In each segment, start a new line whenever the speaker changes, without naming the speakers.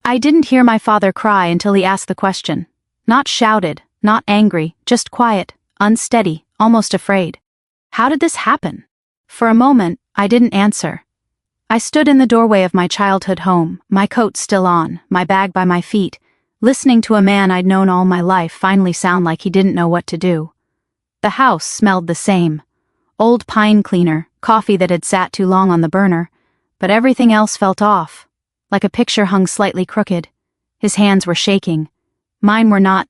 I didn't hear my father cry until he asked the question. Not shouted, not angry, just quiet, unsteady, almost afraid. How did this happen? For a moment, I didn't answer. I stood in the doorway of my childhood home, my coat still on, my bag by my feet, listening to a man I'd known all my life finally sound like he didn't know what to do. The house smelled the same. Old pine cleaner, coffee that had sat too long on the burner, but everything else felt off, like a picture hung slightly crooked. His hands were shaking. Mine were not.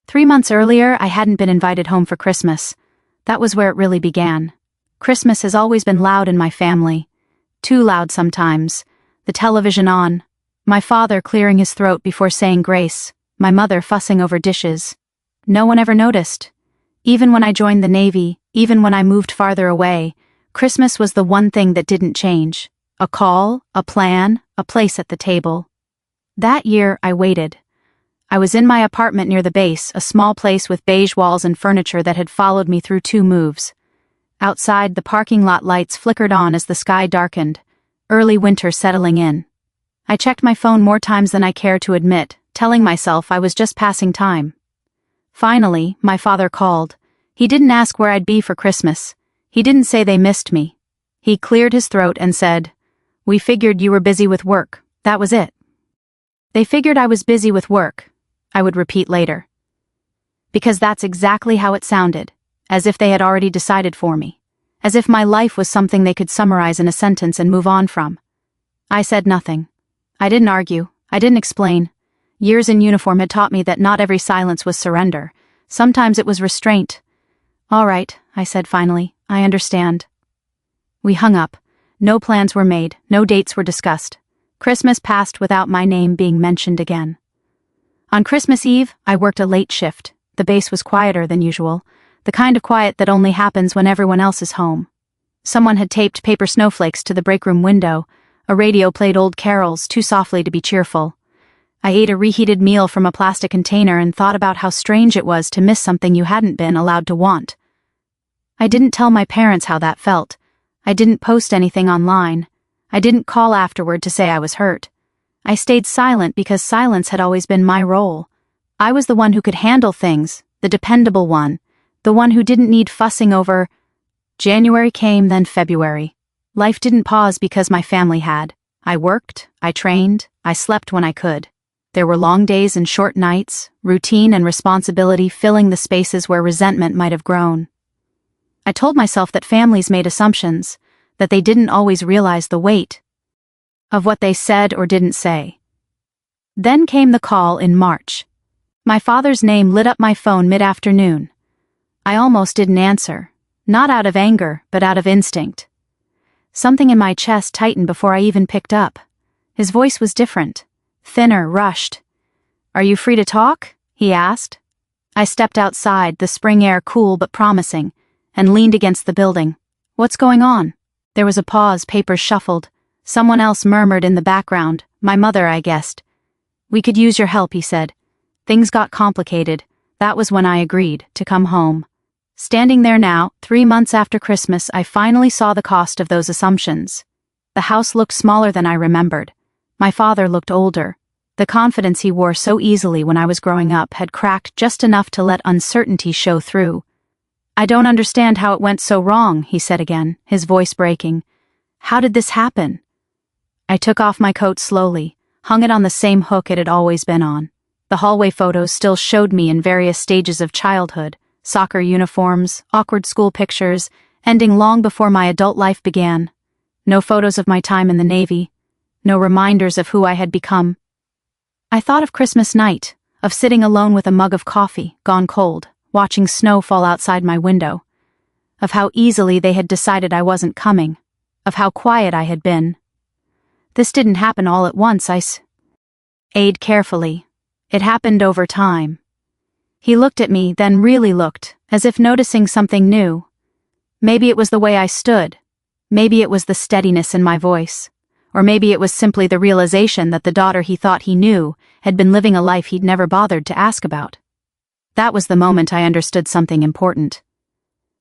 3 months earlier, I hadn't been invited home for Christmas. That was where it really began. Christmas has always been loud in my family. Too loud sometimes. The television on. My father clearing his throat before saying grace. My mother fussing over dishes. No one ever noticed. Even when I joined the Navy, even when I moved farther away, Christmas was the one thing that didn't change. A call, a plan, a place at the table. That year, I waited. I was in my apartment near the base, a small place with beige walls and furniture that had followed me through 2 moves. Outside, the parking lot lights flickered on as the sky darkened, early winter settling in. I checked my phone more times than I cared to admit, telling myself I was just passing time. Finally, my father called. He didn't ask where I'd be for Christmas. He didn't say they missed me. He cleared his throat and said, "We figured you were busy with work." That was it. They figured I was busy with work, I would repeat later. Because that's exactly how it sounded, as if they had already decided for me, as if my life was something they could summarize in a sentence and move on from. I said nothing. I didn't argue. I didn't explain. Years in uniform had taught me that not every silence was surrender. Sometimes it was restraint. "All right," I said finally. "I understand." We hung up. No plans were made, no dates were discussed. Christmas passed without my name being mentioned again. On Christmas Eve, I worked a late shift. The base was quieter than usual, the kind of quiet that only happens when everyone else is home. Someone had taped paper snowflakes to the break room window. A radio played old carols, too softly to be cheerful. I ate a reheated meal from a plastic container and thought about how strange it was to miss something you hadn't been allowed to want. I didn't tell my parents how that felt. I didn't post anything online. I didn't call afterward to say I was hurt. I stayed silent because silence had always been my role. I was the one who could handle things, the dependable one, the one who didn't need fussing over. January came, then February. Life didn't pause because my family had. I worked, I trained, I slept when I could. There were long days and short nights, routine and responsibility filling the spaces where resentment might have grown. I told myself that families made assumptions, that they didn't always realize the weight of what they said or didn't say. Then came the call in March. My father's name lit up my phone mid-afternoon. I almost didn't answer, not out of anger, but out of instinct. Something in my chest tightened before I even picked up. His voice was different, thinner, rushed. "Are you free to talk?" he asked. I stepped outside, the spring air cool but promising, and leaned against the building. "What's going on?" There was a pause, papers shuffled. Someone else murmured in the background, my mother, I guessed. "We could use your help," he said. Things got complicated. That was when I agreed to come home. Standing there now, 3 months after Christmas, I finally saw the cost of those assumptions. The house looked smaller than I remembered. My father looked older. The confidence he wore so easily when I was growing up had cracked just enough to let uncertainty show through. "I don't understand how it went so wrong," he said again, his voice breaking. "How did this happen?" I took off my coat slowly, hung it on the same hook it had always been on. The hallway photos still showed me in various stages of childhood, soccer uniforms, awkward school pictures, ending long before my adult life began. No photos of my time in the Navy, no reminders of who I had become. I thought of Christmas night, of sitting alone with a mug of coffee, gone cold, watching snow fall outside my window, of how easily they had decided I wasn't coming, of how quiet I had been. This didn't happen all at once, I eyed carefully. It happened over time. He looked at me, then really looked, as if noticing something new. Maybe it was the way I stood. Maybe it was the steadiness in my voice. Or maybe it was simply the realization that the daughter he thought he knew had been living a life he'd never bothered to ask about. That was the moment I understood something important.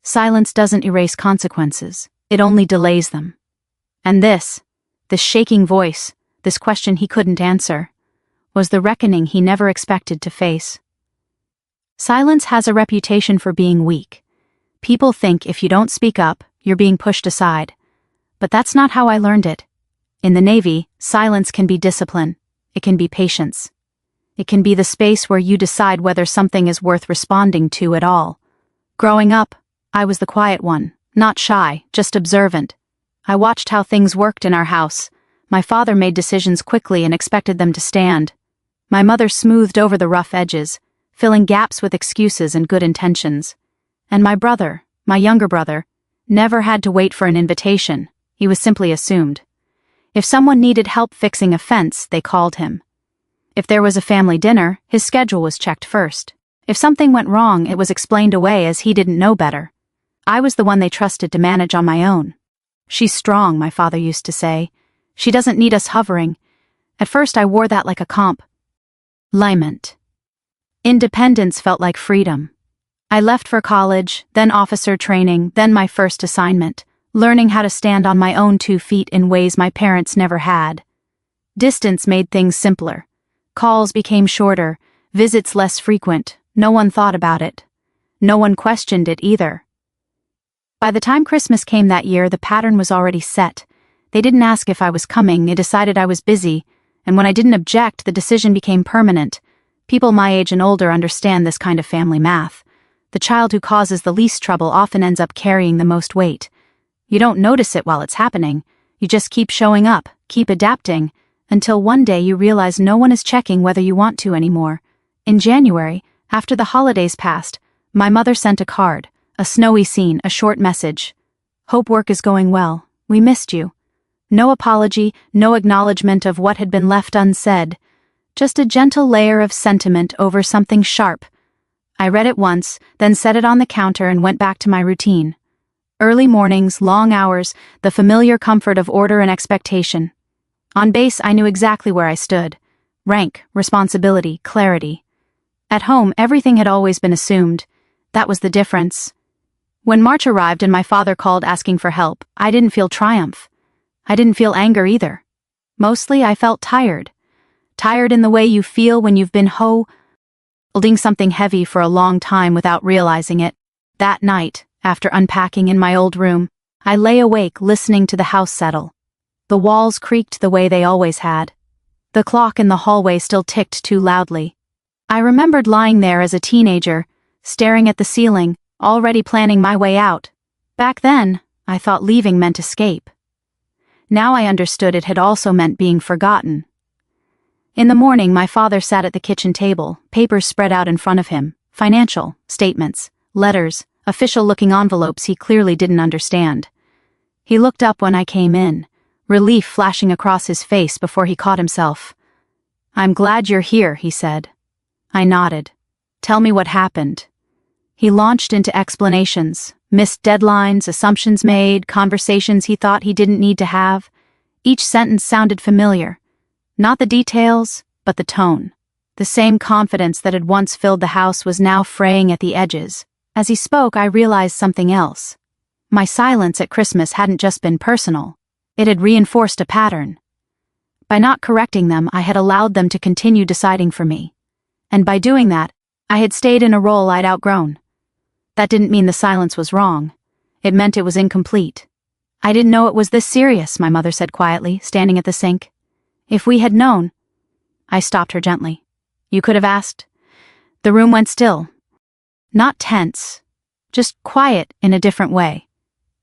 Silence doesn't erase consequences, it only delays them. And this shaking voice, this question he couldn't answer, was the reckoning he never expected to face. Silence has a reputation for being weak. People think if you don't speak up, you're being pushed aside. But that's not how I learned it. In the Navy, silence can be discipline. It can be patience. It can be the space where you decide whether something is worth responding to at all. Growing up, I was the quiet one, not shy, just observant. I watched how things worked in our house. My father made decisions quickly and expected them to stand. My mother smoothed over the rough edges, filling gaps with excuses and good intentions. And my brother, my younger brother, never had to wait for an invitation. He was simply assumed. If someone needed help fixing a fence, they called him. If there was a family dinner, his schedule was checked first. If something went wrong, it was explained away as he didn't know better. I was the one they trusted to manage on my own. She's strong, my father used to say. She doesn't need us hovering. At first I wore that like a compliment. Independence felt like freedom. I left for college, then officer training, then my first assignment, learning how to stand on my own 2 feet in ways my parents never had. Distance made things simpler. Calls became shorter, visits less frequent. No one thought about it. No one questioned it either. By the time Christmas came that year, the pattern was already set. They didn't ask if I was coming, they decided I was busy, and when I didn't object, the decision became permanent. People my age and older understand this kind of family math. The child who causes the least trouble often ends up carrying the most weight. You don't notice it while it's happening. You just keep showing up, keep adapting, until one day you realize no one is checking whether you want to anymore. In January, after the holidays passed, my mother sent a card, a snowy scene, a short message. "Hope work is going well. We missed you." No apology, no acknowledgement of what had been left unsaid. Just a gentle layer of sentiment over something sharp. I read it once, then set it on the counter and went back to my routine. Early mornings, long hours, the familiar comfort of order and expectation. On base, I knew exactly where I stood. Rank, responsibility, clarity. At home, everything had always been assumed. That was the difference. When March arrived and my father called asking for help, I didn't feel triumph. I didn't feel anger either. Mostly, I felt tired. Tired in the way you feel when you've been holding something heavy for a long time without realizing it. That night, after unpacking in my old room, I lay awake listening to the house settle. The walls creaked the way they always had. The clock in the hallway still ticked too loudly. I remembered lying there as a teenager, staring at the ceiling, already planning my way out. Back then, I thought leaving meant escape. Now I understood it had also meant being forgotten. In the morning, my father sat at the kitchen table, papers spread out in front of him, financial, statements, letters, official-looking envelopes he clearly didn't understand. He looked up when I came in, relief flashing across his face before he caught himself. "I'm glad you're here," he said. I nodded. "Tell me what happened." He launched into explanations, missed deadlines, assumptions made, conversations he thought he didn't need to have. Each sentence sounded familiar. Not the details, but the tone. The same confidence that had once filled the house was now fraying at the edges. As he spoke, I realized something else. My silence at Christmas hadn't just been personal. It had reinforced a pattern. By not correcting them, I had allowed them to continue deciding for me. And by doing that, I had stayed in a role I'd outgrown. That didn't mean the silence was wrong. It meant it was incomplete. "I didn't know it was this serious," my mother said quietly, standing at the sink. "If we had known—" I stopped her gently. "You could have asked." The room went still. Not tense, just quiet in a different way.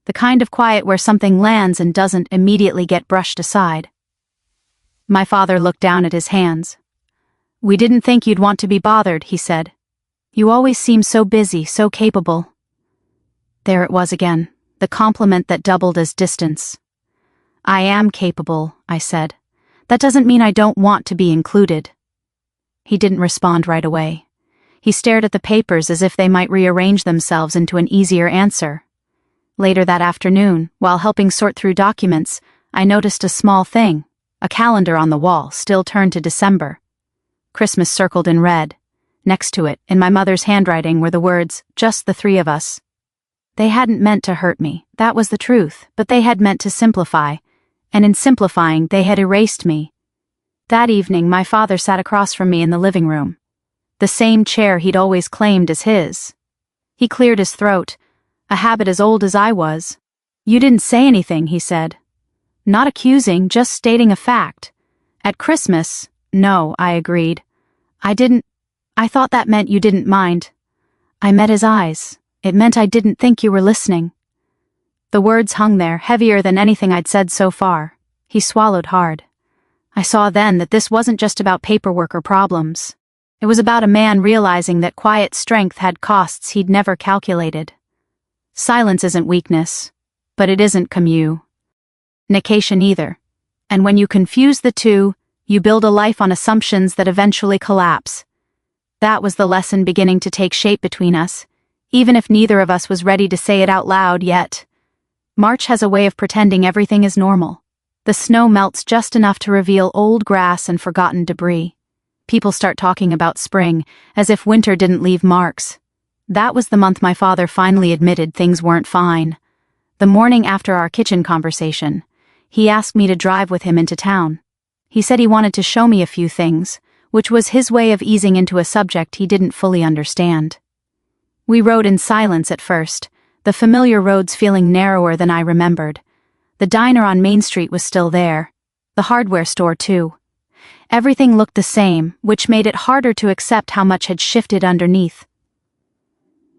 The kind of quiet where something lands and doesn't immediately get brushed aside. My father looked down at his hands. "We didn't think you'd want to be bothered," he said. "You always seem so busy, so capable." There it was again, the compliment that doubled as distance. "I am capable," I said. "That doesn't mean I don't want to be included." He didn't respond right away. He stared at the papers as if they might rearrange themselves into an easier answer. Later that afternoon, while helping sort through documents, I noticed a small thing, a calendar on the wall, still turned to December. Christmas circled in red. Next to it, in my mother's handwriting, were the words, "Just the 3 of us." They hadn't meant to hurt me, that was the truth, but they had meant to simplify, and in simplifying, they had erased me. That evening, my father sat across from me in the living room. The same chair he'd always claimed as his. He cleared his throat, a habit as old as I was. "You didn't say anything," he said. "Not accusing, just stating a fact. At Christmas—" "No," I agreed. I thought that meant you didn't mind." I met his eyes. It meant I didn't think you were listening. The words hung there, heavier than anything I'd said so far. He swallowed hard. I saw then that this wasn't just about paperwork or problems. It was about a man realizing that quiet strength had costs he'd never calculated. Silence isn't weakness, but it isn't communication either. And when you confuse the two, you build a life on assumptions that eventually collapse. That was the lesson beginning to take shape between us, even if neither of us was ready to say it out loud yet. March has a way of pretending everything is normal. The snow melts just enough to reveal old grass and forgotten debris. People start talking about spring, as if winter didn't leave marks. That was the month my father finally admitted things weren't fine. The morning after our kitchen conversation, he asked me to drive with him into town. He said he wanted to show me a few things, which was his way of easing into a subject he didn't fully understand. We rode in silence at first, the familiar roads feeling narrower than I remembered. The diner on Main Street was still there. The hardware store, too. Everything looked the same, which made it harder to accept how much had shifted underneath.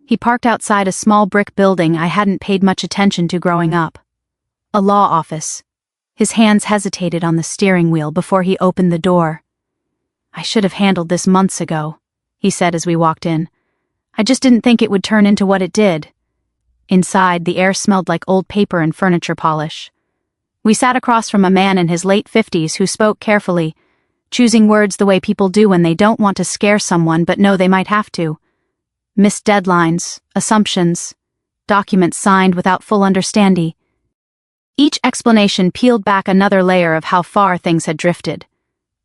He parked outside a small brick building I hadn't paid much attention to growing up. A law office. His hands hesitated on the steering wheel before he opened the door. "I should have handled this months ago," he said as we walked in. "I just didn't think it would turn into what it did." Inside, the air smelled like old paper and furniture polish. We sat across from a man in his late 50s who spoke carefully, choosing words the way people do when they don't want to scare someone but know they might have to. Missed deadlines, assumptions, documents signed without full understanding. Each explanation peeled back another layer of how far things had drifted.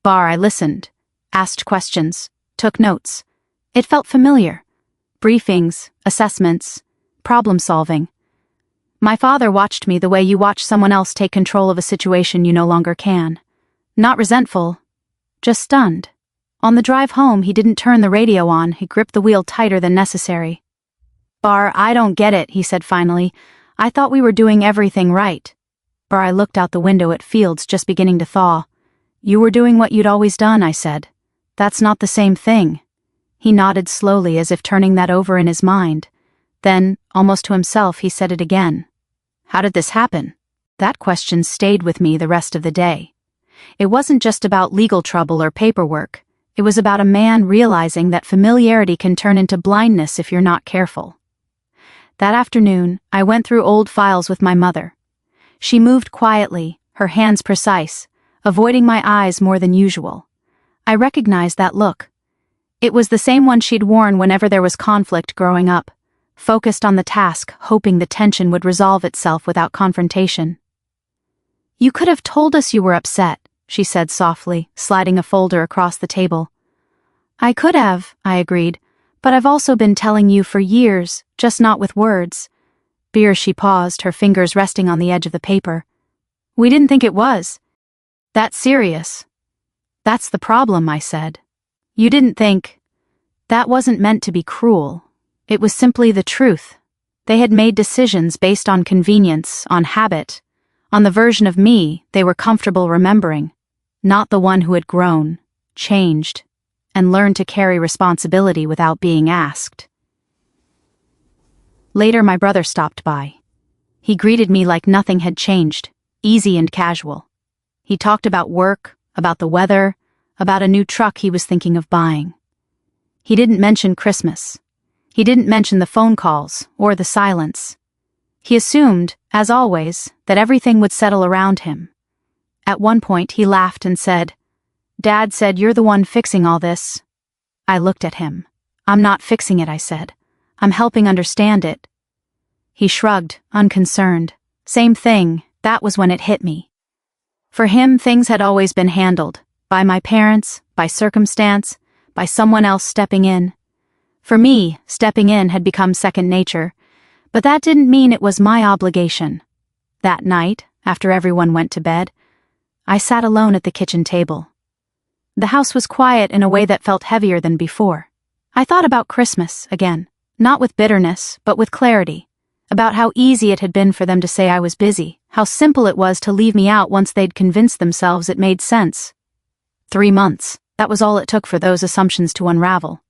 I listened, asked questions, took notes. It felt familiar. Briefings, assessments, problem-solving. My father watched me the way you watch someone else take control of a situation you no longer can. Not resentful, just stunned. On the drive home, he didn't turn the radio on, he gripped the wheel tighter than necessary. "I don't get it," he said finally. "I thought we were doing everything right." I looked out the window at fields just beginning to thaw. "You were doing what you'd always done," I said. "That's not the same thing." He nodded slowly as if turning that over in his mind. Then, almost to himself, he said it again. "How did this happen?" That question stayed with me the rest of the day. It wasn't just about legal trouble or paperwork. It was about a man realizing that familiarity can turn into blindness if you're not careful. That afternoon, I went through old files with my mother. She moved quietly, her hands precise, avoiding my eyes more than usual. I recognized that look. It was the same one she'd worn whenever there was conflict growing up, focused on the task, hoping the tension would resolve itself without confrontation. "You could have told us you were upset," she said softly, sliding a folder across the table. "I could have," I agreed, "but I've also been telling you for years, just not with words." She paused, her fingers resting on the edge of the paper. "We didn't think it was that serious." "That's the problem," I said. "You didn't think." That wasn't meant to be cruel. It was simply the truth. They had made decisions based on convenience, on habit, on the version of me they were comfortable remembering, not the one who had grown, changed, and learned to carry responsibility without being asked. Later, my brother stopped by. He greeted me like nothing had changed, easy and casual. He talked about work, about the weather, about a new truck he was thinking of buying. He didn't mention Christmas. He didn't mention the phone calls or the silence. He assumed, as always, that everything would settle around him. At one point, he laughed and said, "Dad said you're the one fixing all this." I looked at him. "I'm not fixing it," I said. "I'm helping understand it." He shrugged, unconcerned. Same thing, that was when it hit me. For him, things had always been handled. By my parents, by circumstance, by someone else stepping in. For me, stepping in had become second nature, but that didn't mean it was my obligation. That night, after everyone went to bed, I sat alone at the kitchen table. The house was quiet in a way that felt heavier than before. I thought about Christmas, again, not with bitterness, but with clarity. About how easy it had been for them to say I was busy, how simple it was to leave me out once they'd convinced themselves it made sense. 3 months, that was all it took for those assumptions to unravel.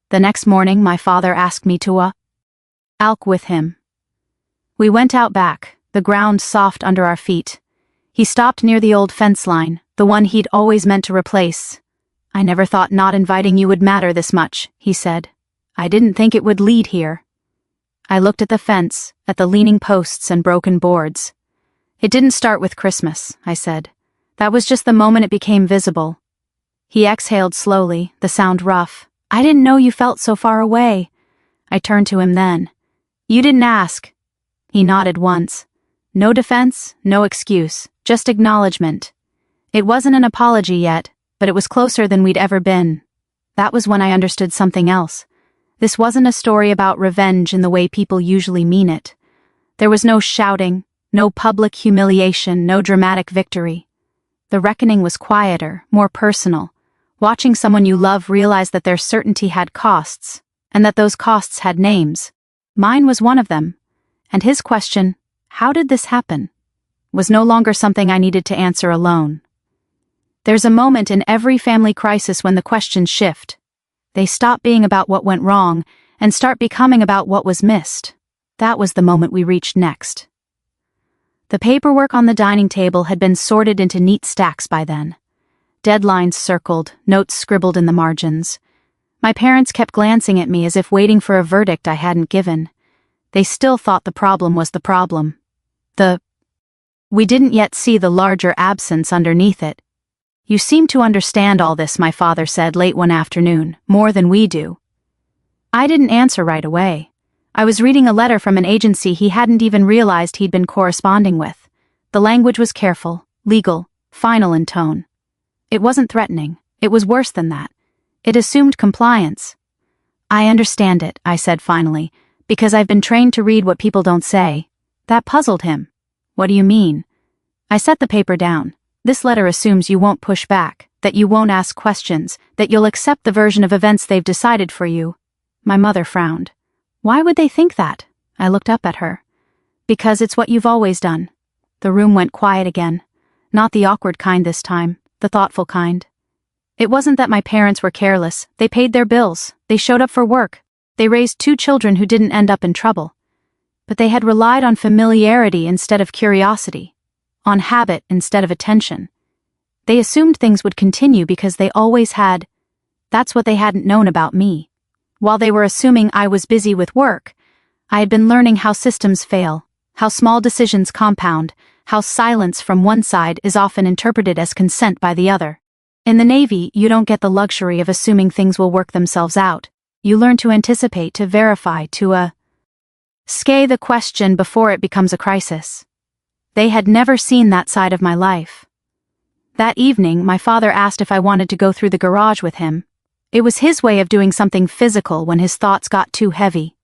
The next morning, my father asked me to alk with him. We went out back, the ground soft under our feet. He stopped near the old fence line, the one he'd always meant to replace. "I never thought not inviting you would matter this much," he said. "I didn't think it would lead here." I looked at the fence, at the leaning posts and broken boards. "It didn't start with Christmas," I said. "That was just the moment it became visible." He exhaled slowly, the sound rough. "I didn't know you felt so far away." I turned to him then. "You didn't ask." He nodded once. No defense, no excuse, just acknowledgement. It wasn't an apology yet, but it was closer than we'd ever been. That was when I understood something else. This wasn't a story about revenge in the way people usually mean it. There was no shouting, no public humiliation, no dramatic victory. The reckoning was quieter, more personal, watching someone you love realize that their certainty had costs, and that those costs had names. Mine was one of them, and his question, "How did this happen?" was no longer something I needed to answer alone. There's a moment in every family crisis when the questions shift. They stop being about what went wrong and start becoming about what was missed. That was the moment we reached next. The paperwork on the dining table had been sorted into neat stacks by then. Deadlines circled, notes scribbled in the margins. My parents kept glancing at me as if waiting for a verdict I hadn't given. They still thought the problem was the problem. We didn't yet see the larger absence underneath it. "You seem to understand all this," my father said late one afternoon, "more than we do." I didn't answer right away. I was reading a letter from an agency he hadn't even realized he'd been corresponding with. The language was careful, legal, final in tone. It wasn't threatening. It was worse than that. It assumed compliance. "I understand it," I said finally, "because I've been trained to read what people don't say." That puzzled him. "What do you mean?" I set the paper down. "This letter assumes you won't push back, that you won't ask questions, that you'll accept the version of events they've decided for you." My mother frowned. "Why would they think that?" I looked up at her. "Because it's what you've always done." The room went quiet again. Not the awkward kind this time, the thoughtful kind. It wasn't that my parents were careless. They paid their bills. They showed up for work. They raised 2 children who didn't end up in trouble. But they had relied on familiarity instead of curiosity, on habit instead of attention. They assumed things would continue because they always had. That's what they hadn't known about me. While they were assuming I was busy with work, I had been learning how systems fail, how small decisions compound, how silence from one side is often interpreted as consent by the other. In the Navy, you don't get the luxury of assuming things will work themselves out. You learn to anticipate, to verify, to scale the question before it becomes a crisis. They had never seen that side of my life. That evening, my father asked if I wanted to go through the garage with him. It was his way of doing something physical when his thoughts got too heavy.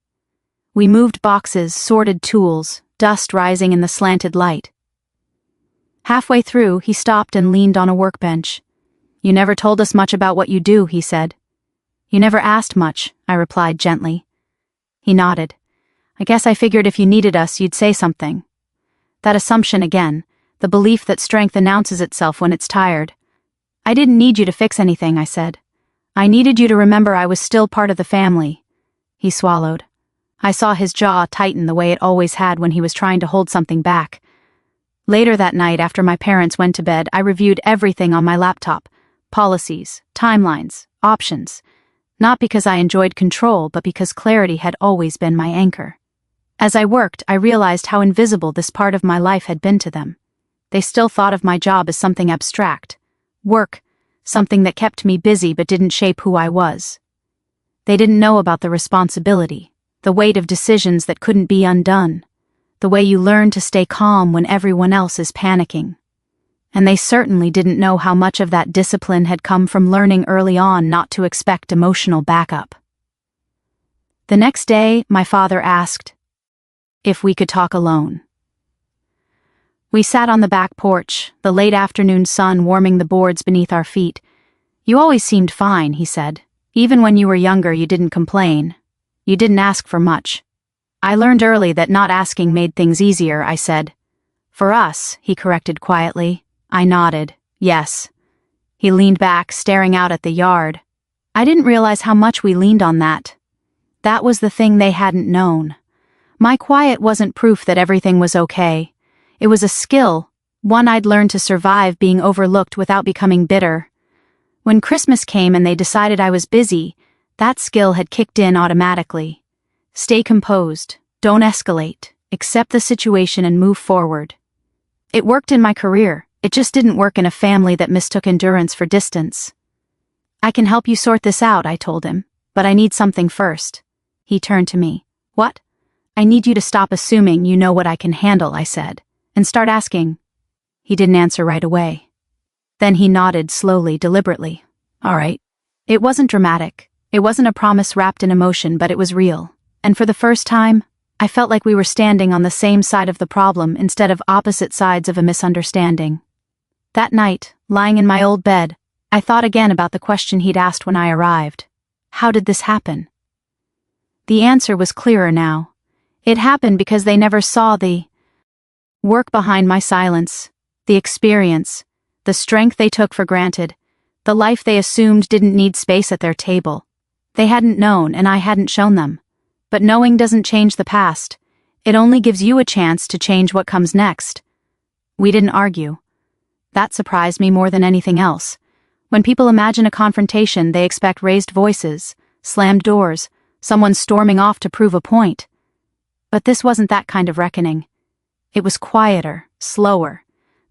We moved boxes, sorted tools, dust rising in the slanted light. Halfway through, he stopped and leaned on a workbench. "You never told us much about what you do," he said. "You never asked much," I replied gently. He nodded. "I guess I figured if you needed us, you'd say something." That assumption again, the belief that strength announces itself when it's tired. "I didn't need you to fix anything," I said. "I needed you to remember I was still part of the family." He swallowed. I saw his jaw tighten the way it always had when he was trying to hold something back. Later that night, after my parents went to bed, I reviewed everything on my laptop. Policies, timelines, options. Not because I enjoyed control, but because clarity had always been my anchor. As I worked, I realized how invisible this part of my life had been to them. They still thought of my job as something abstract. Work, something that kept me busy but didn't shape who I was. They didn't know about the responsibility, the weight of decisions that couldn't be undone, the way you learn to stay calm when everyone else is panicking. And they certainly didn't know how much of that discipline had come from learning early on not to expect emotional backup. The next day, my father asked if we could talk alone. We sat on the back porch, the late afternoon sun warming the boards beneath our feet. You always seemed fine, he said. Even when you were younger, you didn't complain. You didn't ask for much. I learned early that not asking made things easier, I said. For us, he corrected quietly. I nodded. Yes. He leaned back, staring out at the yard. I didn't realize how much we leaned on that. That was the thing they hadn't known. My quiet wasn't proof that everything was okay. It was a skill, one I'd learned to survive being overlooked without becoming bitter. When Christmas came and they decided I was busy, that skill had kicked in automatically. Stay composed, don't escalate, accept the situation and move forward. It worked in my career, it just didn't work in a family that mistook endurance for distance. I can help you sort this out, I told him, but I need something first. He turned to me. What? I need you to stop assuming you know what I can handle, I said, and start asking. He didn't answer right away. Then he nodded slowly, deliberately. All right. It wasn't dramatic. It wasn't a promise wrapped in emotion, but it was real. And for the first time, I felt like we were standing on the same side of the problem instead of opposite sides of a misunderstanding. That night, lying in my old bed, I thought again about the question he'd asked when I arrived. How did this happen? The answer was clearer now. It happened because they never saw the work behind my silence, the experience, the strength they took for granted, the life they assumed didn't need space at their table. They hadn't known and I hadn't shown them. But knowing doesn't change the past. It only gives you a chance to change what comes next. We didn't argue. That surprised me more than anything else. When people imagine a confrontation, they expect raised voices, slammed doors, someone storming off to prove a point. But this wasn't that kind of reckoning. It was quieter, slower,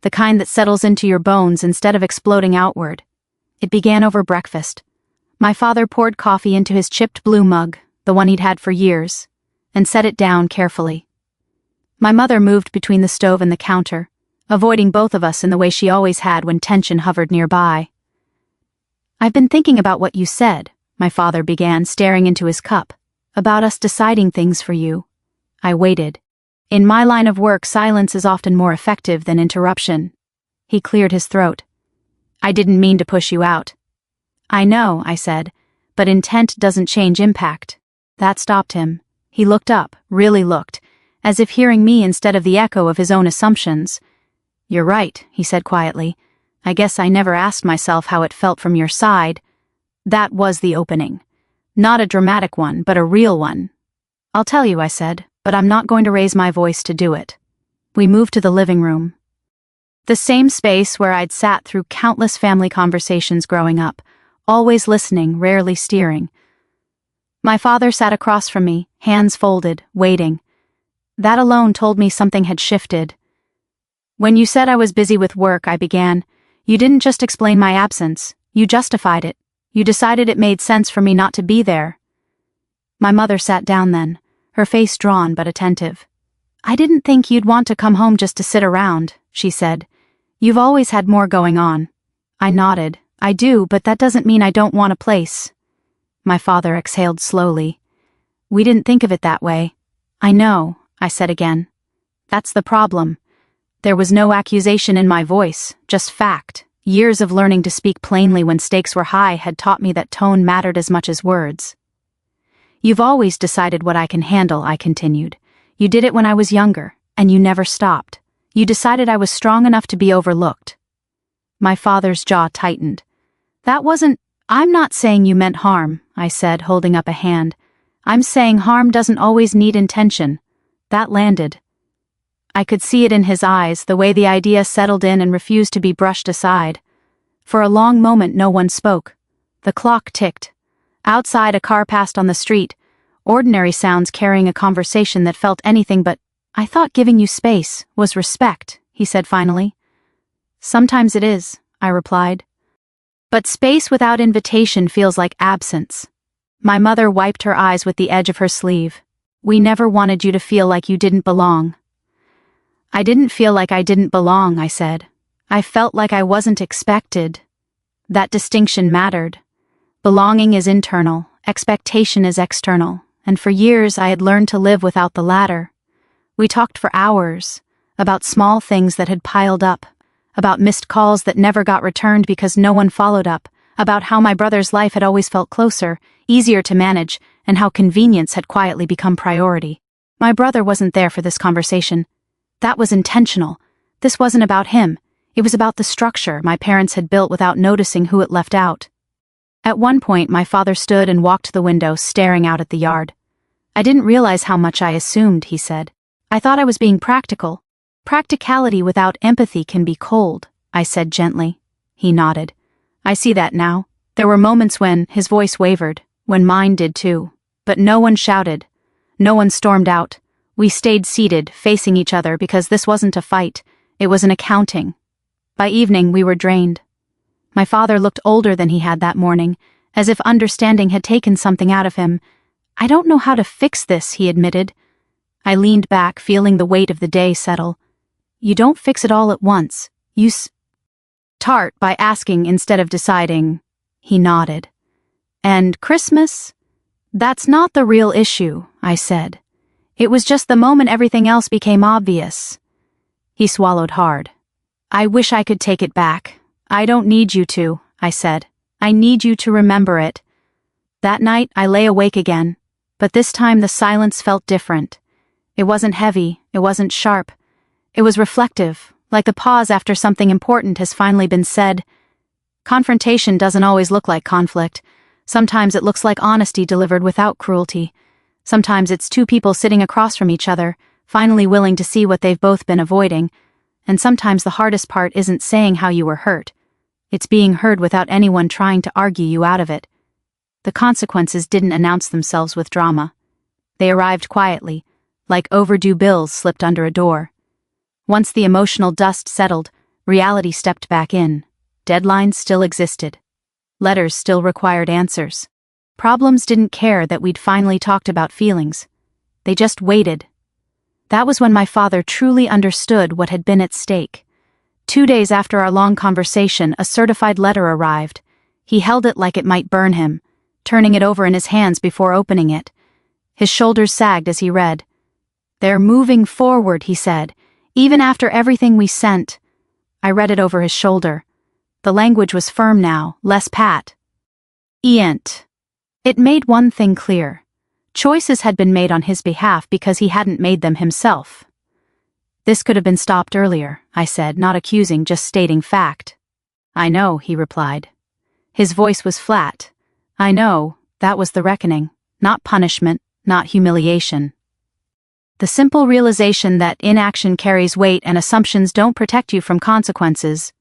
the kind that settles into your bones instead of exploding outward. It began over breakfast. My father poured coffee into his chipped blue mug, the one he'd had for years, and set it down carefully. My mother moved between the stove and the counter, avoiding both of us in the way she always had when tension hovered nearby. I've been thinking about what you said, my father began, staring into his cup, about us deciding things for you. I waited. In my line of work, silence is often more effective than interruption. He cleared his throat. I didn't mean to push you out. I know, I said, but intent doesn't change impact. That stopped him. He looked up, really looked, as if hearing me instead of the echo of his own assumptions. You're right, he said quietly. I guess I never asked myself how it felt from your side. That was the opening. Not a dramatic one, but a real one. I'll tell you, I said, but I'm not going to raise my voice to do it. We moved to the living room. The same space where I'd sat through countless family conversations growing up, always listening, rarely steering. My father sat across from me, hands folded, waiting. That alone told me something had shifted. When you said I was busy with work, I began, you didn't just explain my absence, you justified it. You decided it made sense for me not to be there. My mother sat down then, her face drawn but attentive. I didn't think you'd want to come home just to sit around, she said. You've always had more going on. I nodded. I do, but that doesn't mean I don't want a place. My father exhaled slowly. We didn't think of it that way. I know, I said again. That's the problem. There was no accusation in my voice, just fact. Years of learning to speak plainly when stakes were high had taught me that tone mattered as much as words. You've always decided what I can handle, I continued. You did it when I was younger, and you never stopped. You decided I was strong enough to be overlooked. My father's jaw tightened. I'm not saying you meant harm, I said, holding up a hand. I'm saying harm doesn't always need intention. That landed. I could see it in his eyes, the way the idea settled in and refused to be brushed aside. For a long moment no one spoke. The clock ticked. Outside, a car passed on the street, ordinary sounds carrying a conversation that felt anything but, I thought giving you space was respect, he said finally. Sometimes it is, I replied. But space without invitation feels like absence. My mother wiped her eyes with the edge of her sleeve. We never wanted you to feel like you didn't belong. I didn't feel like I didn't belong, I said. I felt like I wasn't expected. That distinction mattered. Belonging is internal, expectation is external, and for years I had learned to live without the latter. We talked for hours, about small things that had piled up, about missed calls that never got returned because no one followed up, about how my brother's life had always felt closer, easier to manage, and how convenience had quietly become priority. My brother wasn't there for this conversation. That was intentional. This wasn't about him. It was about the structure my parents had built without noticing who it left out. At one point, my father stood and walked to the window, staring out at the yard. "I didn't realize how much I assumed," he said. "I thought I was being practical. Practicality without empathy can be cold," I said gently. He nodded. "I see that now." There were moments when his voice wavered, when mine did too. But no one shouted. No one stormed out. We stayed seated, facing each other, because this wasn't a fight. It was an accounting. By evening, we were drained. My father looked older than he had that morning, as if understanding had taken something out of him. "I don't know how to fix this," he admitted. I leaned back, feeling the weight of the day settle. "You don't fix it all at once. You start by asking instead of deciding." He nodded. "And Christmas? That's not the real issue," I said. "It was just the moment everything else became obvious." He swallowed hard. "I wish I could take it back. I don't need you to," I said. "I need you to remember it." That night, I lay awake again, but this time the silence felt different. It wasn't heavy, it wasn't sharp. It was reflective, like the pause after something important has finally been said. Confrontation doesn't always look like conflict. Sometimes it looks like honesty delivered without cruelty. Sometimes it's two people sitting across from each other, finally willing to see what they've both been avoiding. And sometimes the hardest part isn't saying how you were hurt. It's being heard without anyone trying to argue you out of it. The consequences didn't announce themselves with drama. They arrived quietly, like overdue bills slipped under a door. Once the emotional dust settled, reality stepped back in. Deadlines still existed. Letters still required answers. Problems didn't care that we'd finally talked about feelings. They just waited. That was when my father truly understood what had been at stake. 2 days after our long conversation, a certified letter arrived. He held it like it might burn him, turning it over in his hands before opening it. His shoulders sagged as he read. "They're moving forward," he said, "even after everything we sent." I read it over his shoulder. The language was firm now, less pat. "Ient." It made one thing clear. Choices had been made on his behalf because he hadn't made them himself. "This could have been stopped earlier," I said, not accusing, just stating fact. "I know," he replied. His voice was flat. "I know, that was the reckoning. Not punishment, not humiliation. The simple realization that inaction carries weight and assumptions don't protect you from consequences."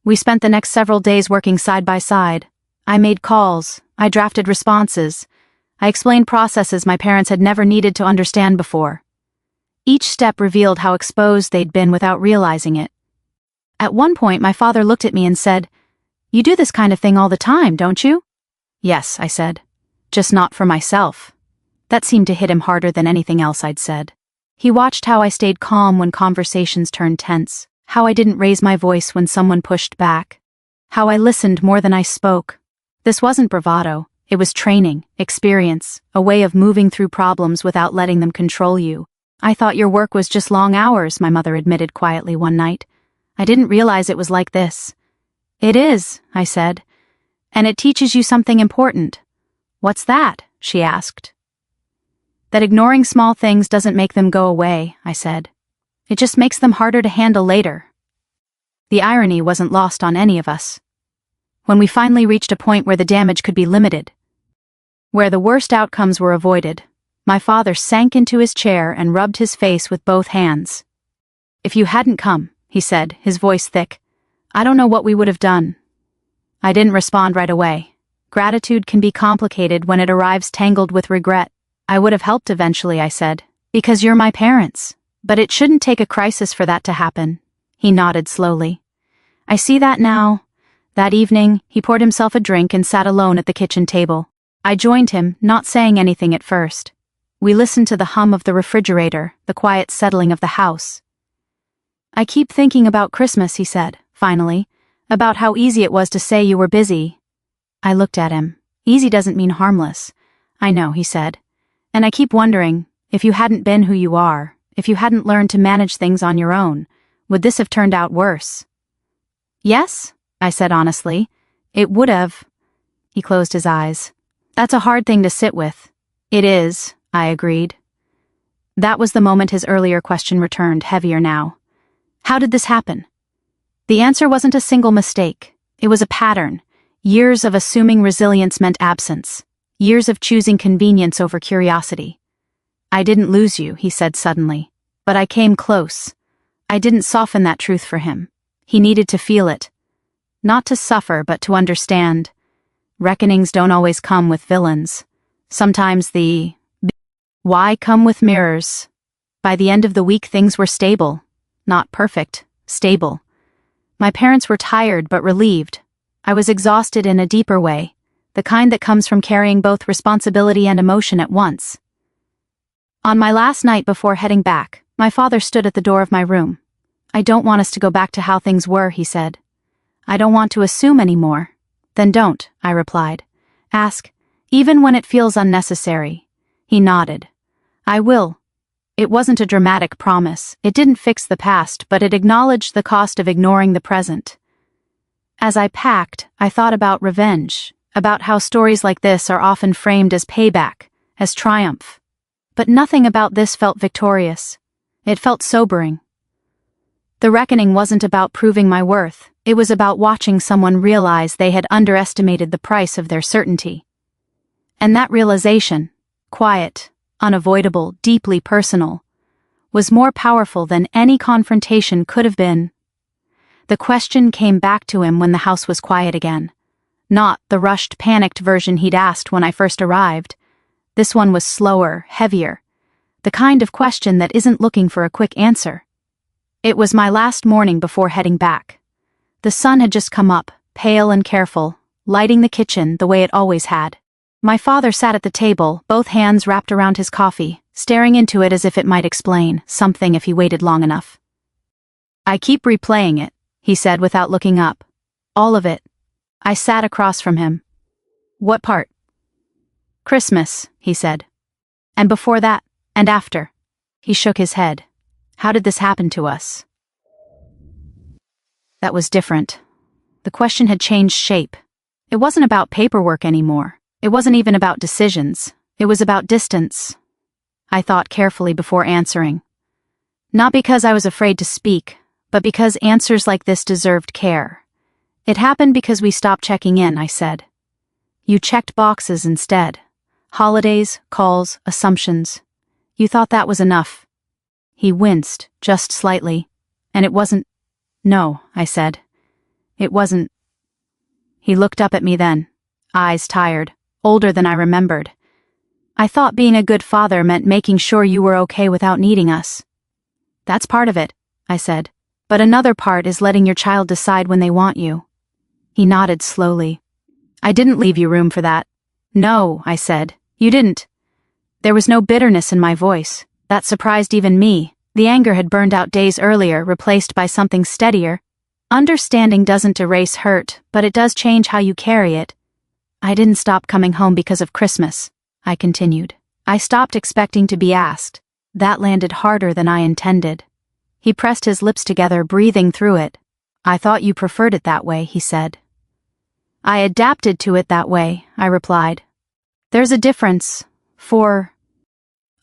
We spent the next several days working side by side. I made calls. I drafted responses. I explained processes my parents had never needed to understand before. Each step revealed how exposed they'd been without realizing it. At one point, my father looked at me and said, "You do this kind of thing all the time, don't you?" "Yes," I said. "Just not for myself." That seemed to hit him harder than anything else I'd said. He watched how I stayed calm when conversations turned tense, how I didn't raise my voice when someone pushed back, how I listened more than I spoke. This wasn't bravado. It was training, experience, a way of moving through problems without letting them control you. "I thought your work was just long hours," my mother admitted quietly one night. "I didn't realize it was like this." "It is," I said. "And it teaches you something important." "What's that?" she asked. "That ignoring small things doesn't make them go away," I said. "It just makes them harder to handle later." The irony wasn't lost on any of us. When we finally reached a point where the damage could be limited, where the worst outcomes were avoided, my father sank into his chair and rubbed his face with both hands. "If you hadn't come," he said, his voice thick, "I don't know what we would have done." I didn't respond right away. Gratitude can be complicated when it arrives tangled with regret. "I would have helped eventually," I said, "because you're my parents. But it shouldn't take a crisis for that to happen." He nodded slowly. "I see that now." That evening, he poured himself a drink and sat alone at the kitchen table. I joined him, not saying anything at first. We listened to the hum of the refrigerator, the quiet settling of the house. "I keep thinking about Christmas," he said, finally, "about how easy it was to say you were busy." I looked at him. "Easy doesn't mean harmless." "I know," he said. "And I keep wondering, if you hadn't been who you are, if you hadn't learned to manage things on your own, would this have turned out worse?" "Yes," I said honestly. It would have. He closed his eyes. That's a hard thing to sit with. It is, I agreed. That was the moment his earlier question returned, heavier now. How did this happen? The answer wasn't a single mistake. It was a pattern. Years of assuming resilience meant absence. Years of choosing convenience over curiosity. I didn't lose you, he said suddenly. But I came close. I didn't soften that truth for him. He needed to feel it. Not to suffer, but to understand. Reckonings don't always come with villains. Sometimes the why come with mirrors. By the end of the week things were stable. Not perfect, stable. My parents were tired but relieved. I was exhausted in a deeper way, the kind that comes from carrying both responsibility and emotion at once. On my last night before heading back, my father stood at the door of my room. I don't want us to go back to how things were, he said. I don't want to assume anymore. Then don't, I replied. Ask, even when it feels unnecessary. He nodded. I will. It wasn't a dramatic promise. It didn't fix the past, but it acknowledged the cost of ignoring the present. As I packed, I thought about revenge, about how stories like this are often framed as payback, as triumph. But nothing about this felt victorious. It felt sobering. The reckoning wasn't about proving my worth. It was about watching someone realize they had underestimated the price of their certainty. And that realization, quiet, unavoidable, deeply personal, was more powerful than any confrontation could have been. The question came back to him when the house was quiet again. Not the rushed, panicked version he'd asked when I first arrived. This one was slower, heavier. The kind of question that isn't looking for a quick answer. It was my last morning before heading back. The sun had just come up, pale and careful, lighting the kitchen the way it always had. My father sat at the table, both hands wrapped around his coffee, staring into it as if it might explain something if he waited long enough. I keep replaying it, he said without looking up. All of it. I sat across from him. What part? Christmas, he said. And before that, and after. He shook his head. How did this happen to us? That was different. The question had changed shape. It wasn't about paperwork anymore. It wasn't even about decisions. It was about distance. I thought carefully before answering. Not because I was afraid to speak, but because answers like this deserved care. It happened because we stopped checking in, I said. You checked boxes instead. Holidays, calls, assumptions. You thought that was enough. He winced, just slightly. And it wasn't. No, I said. It wasn't. He looked up at me then, eyes tired, older than I remembered. I thought being a good father meant making sure you were okay without needing us. That's part of it, I said. But another part is letting your child decide when they want you. He nodded slowly. I didn't leave you room for that. No, I said. You didn't. There was no bitterness in my voice. That surprised even me. The anger had burned out days earlier, replaced by something steadier. Understanding doesn't erase hurt, but it does change how you carry it. I didn't stop coming home because of Christmas, I continued. I stopped expecting to be asked. That landed harder than I intended. He pressed his lips together, breathing through it. I thought you preferred it that way, he said. I adapted to it that way, I replied. There's a difference. For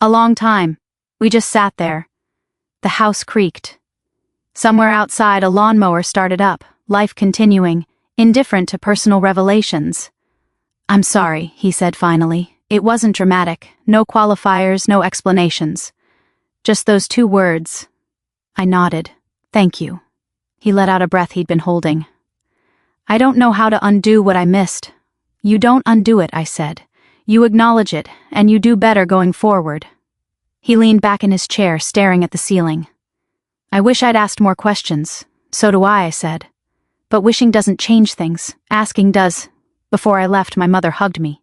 a long time, we just sat there. The house creaked. Somewhere outside, a lawnmower started up, life continuing, indifferent to personal revelations. I'm sorry, he said finally. It wasn't dramatic, no qualifiers, no explanations. Just those two words. I nodded. Thank you. He let out a breath he'd been holding. I don't know how to undo what I missed. You don't undo it, I said. You acknowledge it, and you do better going forward. He leaned back in his chair, staring at the ceiling. I wish I'd asked more questions. So do I said. But wishing doesn't change things. Asking does. Before I left, my mother hugged me.